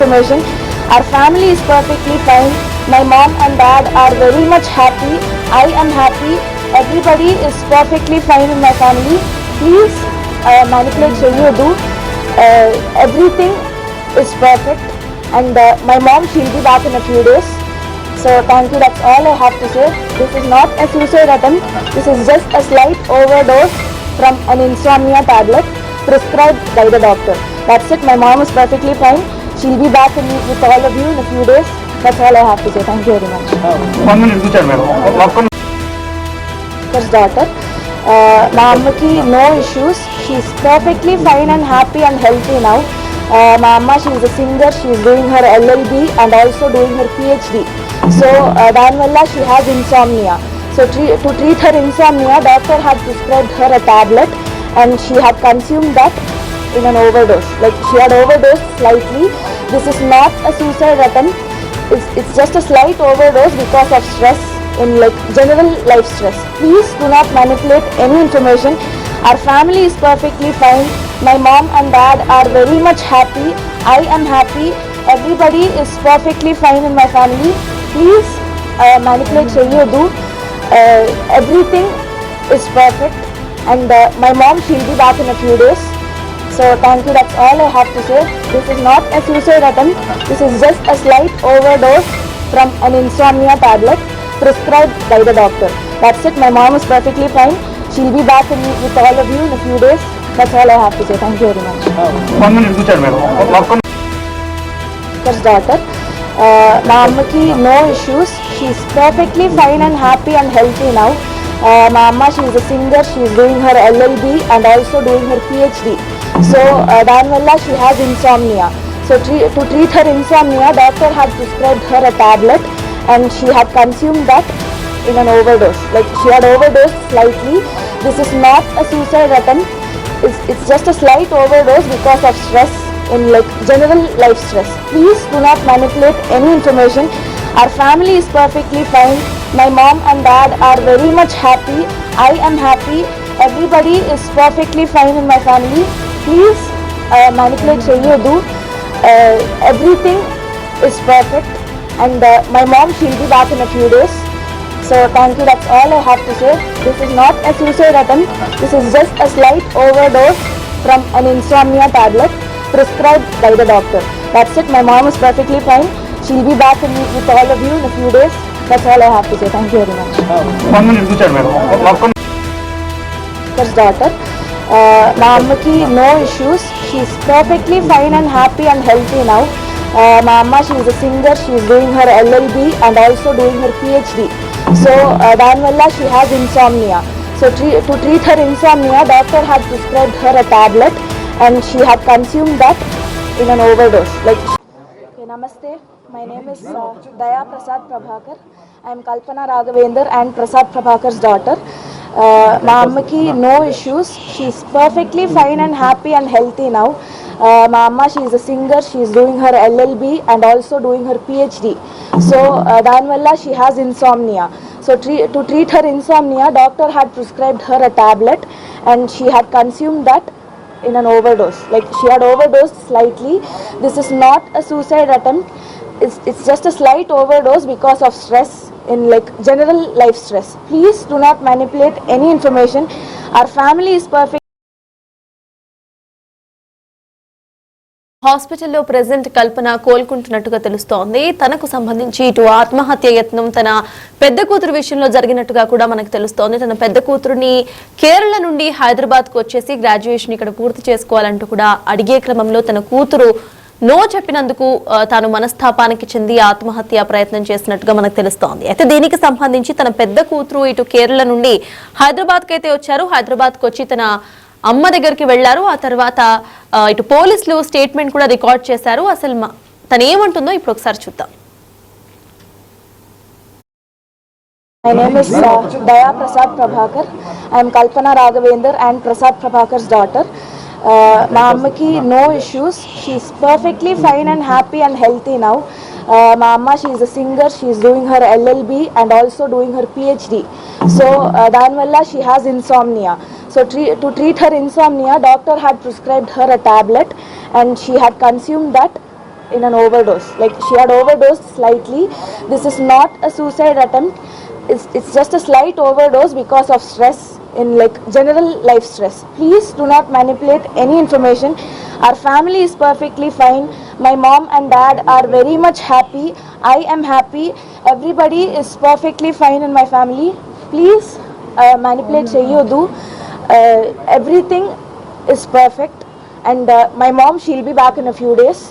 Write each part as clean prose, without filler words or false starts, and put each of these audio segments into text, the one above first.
information. Our family is perfectly fine. My mom and dad are very much happy. I am happy. Everybody is perfectly fine in my family. Please manipulate Cheyyudu. Everything is perfect. And my mom, she'll be back in a few days. So thank you. That's all I have to say. This is not a suicide attempt. This is just a slight overdose from an insomnia tablet prescribed by the doctor. That's it. My mom is perfectly fine. She'll be back with all of you in a few days. That's all I have to say. Thank you very much. 1 minute, madam. First daughter. Ma'amaki no issues. She's perfectly fine and happy and healthy now. Ma'amma, she's a singer. She's doing her LLB and also doing her PhD. So Danvalla, she has insomnia. So to treat her insomnia, doctor had prescribed her a tablet and she had consumed that in an overdose. Like she had overdosed slightly. This is not a suicide attempt. It's just a slight overdose because of stress in like general life stress. Please do not manipulate any information. Our family is perfectly fine. My mom and dad are very much happy. I am happy. Everybody is perfectly fine in my family. Please manipulate Cheyyudu. Everything is perfect. And my mom, she'll be back in a few days. So thank you. That's all I have to say. This is not a suicide attempt. This is just a slight overdose from an insomnia tablet prescribed by the doctor. That's it. My mom is perfectly fine. She'll be back with all of you in a few days. That's all I have to say. Thank you very much. 1 minute, madam. First daughter. Ma'amaki no issues. She's perfectly fine and happy and healthy now. Ma'amma, she's a singer. She's doing her LLB and also doing her PhD. So Danvalla, she has insomnia. So to treat her insomnia, doctor had prescribed her a tablet and she had consumed that in an overdose. Like she had overdosed slightly. This is not a suicide attempt. It's just a slight overdose because of stress in like general life stress. Please do not manipulate any information. Our family is perfectly fine. My mom and dad are very much happy. I am happy. Everybody is perfectly fine in my family. Please manipulate Cheyyudu. Everything is perfect. And my mom, she'll be back in a few days. So thank you. That's all I have to say. This is not a suicide attempt. This is just a slight overdose from an insomnia tablet prescribed by the doctor. That's it. My mom is perfectly fine. She'll be back with all of you in a few days. That's all I have to say. Thank you very much. 1 minute, madam. First daughter. Ma'amaki no issues. She's perfectly fine and happy and healthy now. Ma'amma, she's a singer. She's doing her LLB and also doing her PhD. So Danvalla, she has insomnia. So to treat her insomnia, doctor had prescribed her a tablet and she had consumed that in an overdose. Like, okay, namaste. My name is Daya Prasad Prabhakar. I am Kalpana Raghavendra and Prasad Prabhakar's daughter. Ma'amaki no issues. She's perfectly fine and happy and healthy now. Ma'amma, she's a singer. She's doing her LLB and also doing her PhD. So Danvalla, she has insomnia. So to treat her insomnia, doctor had prescribed her a tablet and she had consumed that in an overdose. Like she had overdosed slightly. This is not a suicide attempt. It's just a slight overdose because of stress in like general life stress. Please do not manipulate any information. Our family is perfect. హాస్పిటల్లో present కల్పన కోలుకుంటున్నట్టుగా తెలుస్తోంది. తనకు సంబంధించి ఇటు ఆత్మహత్య యత్నం తన పెద్ద కూతురు విషయంలో జరిగినట్టుగా కూడా మనకు తెలుస్తోంది. తన పెద్ద కూతురుని కేరళ నుండి హైదరాబాద్కు వచ్చేసి గ్రాడ్యుయేషన్ ఇక్కడ పూర్తి చేసుకోవాలంటూ కూడా అడిగే క్రమంలో తన కూతురు నో చెప్పినందుకు తాను మనస్తాపానికి చెంది ఆత్మహత్య ప్రయత్నం చేసినట్టుగా మనకు తెలుస్తోంది. అయితే దీనికి సంబంధించి తన పెద్ద కూతురు ఇటు కేరళ నుండి హైదరాబాద్కి అయితే వచ్చారు. హైదరాబాద్కు వచ్చి తన అమ్మ దగ్గరికి వెళ్లారు. ఆ తర్వాత ఇటు పోలీసులు స్టేట్మెంట్ కూడా రికార్డ్ చేశారు. అసలు తను ఏమంటుందో ఇప్పుడు ఒకసారి చూద్దాం. My name is Daya Prasad Prabhakar. I am Kalpana Raghavendra and Prasad Prabhakar's daughter. Ma'amaki no issues. She's perfectly fine and happy and healthy now. Ma'amma, she's a singer. She's doing her LLB and also doing her PhD. So Danvalla, she has insomnia. So to treat her insomnia, doctor had prescribed her a tablet and she had consumed that in an overdose. Like she had overdosed slightly. This is not a suicide attempt. It's just a slight overdose because of stress, in like general life stress. Please do not manipulate any information. Our family is perfectly fine. My mom and dad are very much happy. I am happy. Everybody is perfectly fine in my family. Please manipulate cheyyudu. Everything is perfect, and my mom, she'll be back in a few days.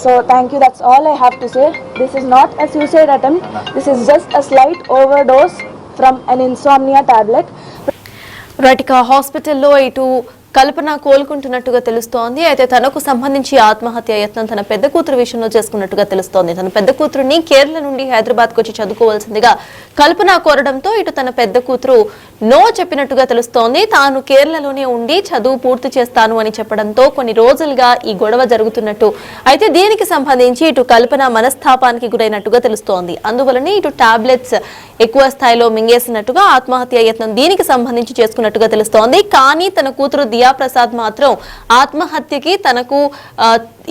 So thank you, that's all I have to say. This is not a suicide attempt. This is just a slight overdose from an insomnia tablet. Right, ఇక హాస్పిటల్లో ఇటు కల్పన కోలుకుంటున్నట్టుగా తెలుస్తోంది. అయితే తనకు సంబంధించి ఆత్మహత్య యత్నం తన పెద్ద కూతురు విషయంలో చేసుకున్నట్టుగా తెలుస్తోంది. తన పెద్ద కూతురుని కేరళ నుండి హైదరాబాద్కు వచ్చి చదువుకోవాల్సిందిగా కల్పన కోరడంతో ఇటు తన పెద్ద కూతురు నో చెప్పినట్టుగా తెలుస్తోంది. తాను కేరళలోనే ఉండి చదువు పూర్తి చేస్తాను అని చెప్పడంతో కొన్ని రోజులుగా ఈ గొడవ జరుగుతున్నట్టు, అయితే దీనికి సంబంధించి ఇటు కల్పన మనస్తాపానికి గురైనట్టుగా తెలుస్తోంది. అందువలనే ఇటు టాబ్లెట్స్ ఎక్కువ స్థాయిలో మింగేసినట్టుగా ఆత్మహత్య యత్నం దీనికి సంబంధించి చేసుకున్నట్టుగా తెలుస్తోంది. కానీ తన కూతురు దియా ప్రసాద్ మాత్రం ఆత్మహత్యకి తనకు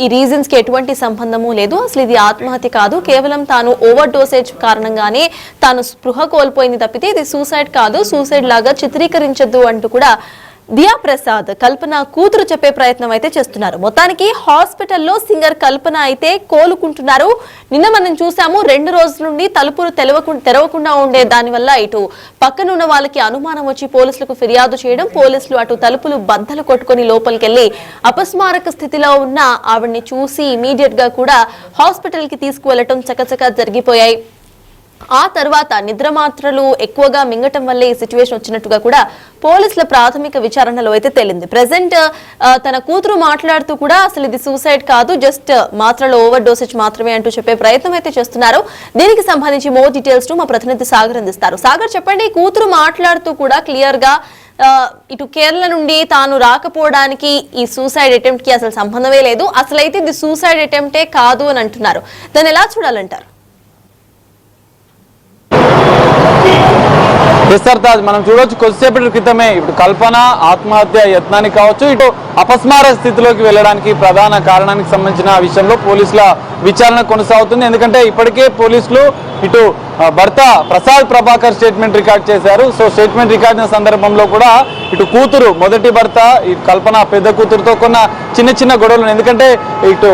ఈ రీజన్స్ కి ఎటువంటి సంబంధము లేదు, అసలు ఇది ఆత్మహత్య కాదు, కేవలం తాను ఓవర్ డోసేజ్ కారణంగానే తాను స్పృహ కోల్పోయింది తప్పితే ఇది సూసైడ్ కాదు, సూసైడ్ లాగా చిత్రీకరించద్దు అంటూ కూడా దియా ప్రసాద్ కల్పన కూతురు చెప్పే ప్రయత్నం అయితే చేస్తున్నారు. మొత్తానికి హాస్పిటల్లో సింగర్ కల్పన అయితే కోలుకుంటున్నారు. నిన్న మనం చూసాము 2 రోజుల నుండి తలుపులు తెరవకుండా ఉండే దాని వల్ల ఇటు పక్కనున్న వాళ్ళకి అనుమానం వచ్చి పోలీసులకు ఫిర్యాదు చేయడం, పోలీసులు అటు తలుపులు బద్దలు కొట్టుకుని లోపలికెళ్లి అపస్మారక స్థితిలో ఉన్న ఆవిడ్ని చూసి ఇమీడియట్ గా కూడా హాస్పిటల్ కి తీసుకువెళ్లటం చకచకా జరిగిపోయాయి. ఆ తర్వాత నిద్ర మాత్రలు ఎక్కువగా మింగటం వల్లే ఈ సిచ్యువేషన్ వచ్చినట్టుగా కూడా పోలీసుల ప్రాథమిక విచారణలో అయితే తేలింది. ప్రెసెంట్ తన కూతురు మాట్లాడుతూ కూడా అసలు ఇది సూసైడ్ కాదు, జస్ట్ మాత్రలు ఓవర్ డోసేజ్ మాత్రమే అంటూ చెప్పే ప్రయత్నం అయితే చేస్తున్నారు. దీనికి సంబంధించి మోర్ డీటెయిల్స్ మా ప్రతినిధి సాగర్ అందిస్తారు. సాగర్, చెప్పండి, కూతురు మాట్లాడుతూ కూడా క్లియర్ గా ఇటు కేరళ నుండి తాను రాకపోవడానికి ఈ సూసైడ్ అటెంప్ట్ కి అసలు సంబంధమే లేదు, అసలైతే ఇది సూసైడ్ అటెంప్టే కాదు అని అంటున్నారు. దాన్ని ఎలా చూడాలంటారు? తాజ్, మనం చూడవచ్చు కొద్దిసేపటి క్రితమే ఇప్పుడు కల్పన ఆత్మహత్య యత్నానికి కావచ్చు, ఇటు అపస్మార స్థితిలోకి వెళ్ళడానికి ప్రధాన కారణానికి సంబంధించిన విషయంలో పోలీసుల విచారణ కొనసాగుతుంది. ఎందుకంటే ఇప్పటికే పోలీసులు ఇటు భర్త ప్రసాద్ ప్రభాకర్ స్టేట్మెంట్ రికార్డ్ చేశారు. సో స్టేట్మెంట్ రికార్డ్ సందర్భంలో కూడా ఇటు కూతురు, మొదటి భర్త ఈ కల్పన పెద్ద కూతురుతో కొన్న చిన్న గొడవలు, ఎందుకంటే ఇటు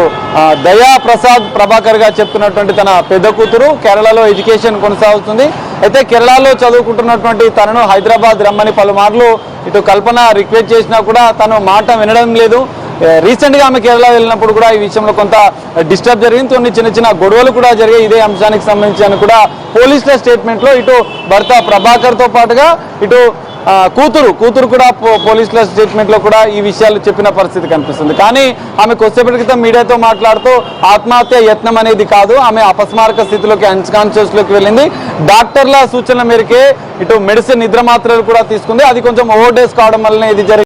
దయా ప్రసాద్ ప్రభాకర్ గా చెప్తున్నటువంటి తన పెద్ద కూతురు కేరళలో ఎడ్యుకేషన్ కొనసాగుతుంది. అయితే కేరళలో చదువుకుంటున్నటువంటి తనను హైదరాబాద్ రమ్మని పలుమార్లు ఇటు కల్పన రిక్వెస్ట్ చేసినా కూడా తను మాట వినడం లేదు. రీసెంట్ గా ఆమె కేరళ వెళ్ళినప్పుడు కూడా ఈ విషయంలో కొంత డిస్టర్బ్ జరిగింది, కొన్ని చిన్న గొడవలు కూడా జరిగాయి ఇదే అంశానికి సంబంధించి అని కూడా పోలీసుల స్టేట్మెంట్ లో ఇటు భర్త ప్రభాకర్ తో పాటుగా ఇటు కూతురు కూడా పోలీసుల స్టేట్మెంట్ లో కూడా ఈ విషయాలు చెప్పిన పరిస్థితి కనిపిస్తుంది. కానీ ఆమె కొద్దిసేపటి క్రితం మీడియాతో మాట్లాడుతూ ఆత్మహత్య యత్నం అనేది కాదు, ఆమె అపస్మారక స్థితిలోకి అన్కాన్షియస్ లోకి వెళ్ళింది, డాక్టర్ల సూచనల మేరకే ఇటు మెడిసిన్ నిద్ర మాత్రలు కూడా తీసుకుంది, అది కొంచెం ఓవర్ డోస్ కావడం వల్లనే ఇది జరిగింది.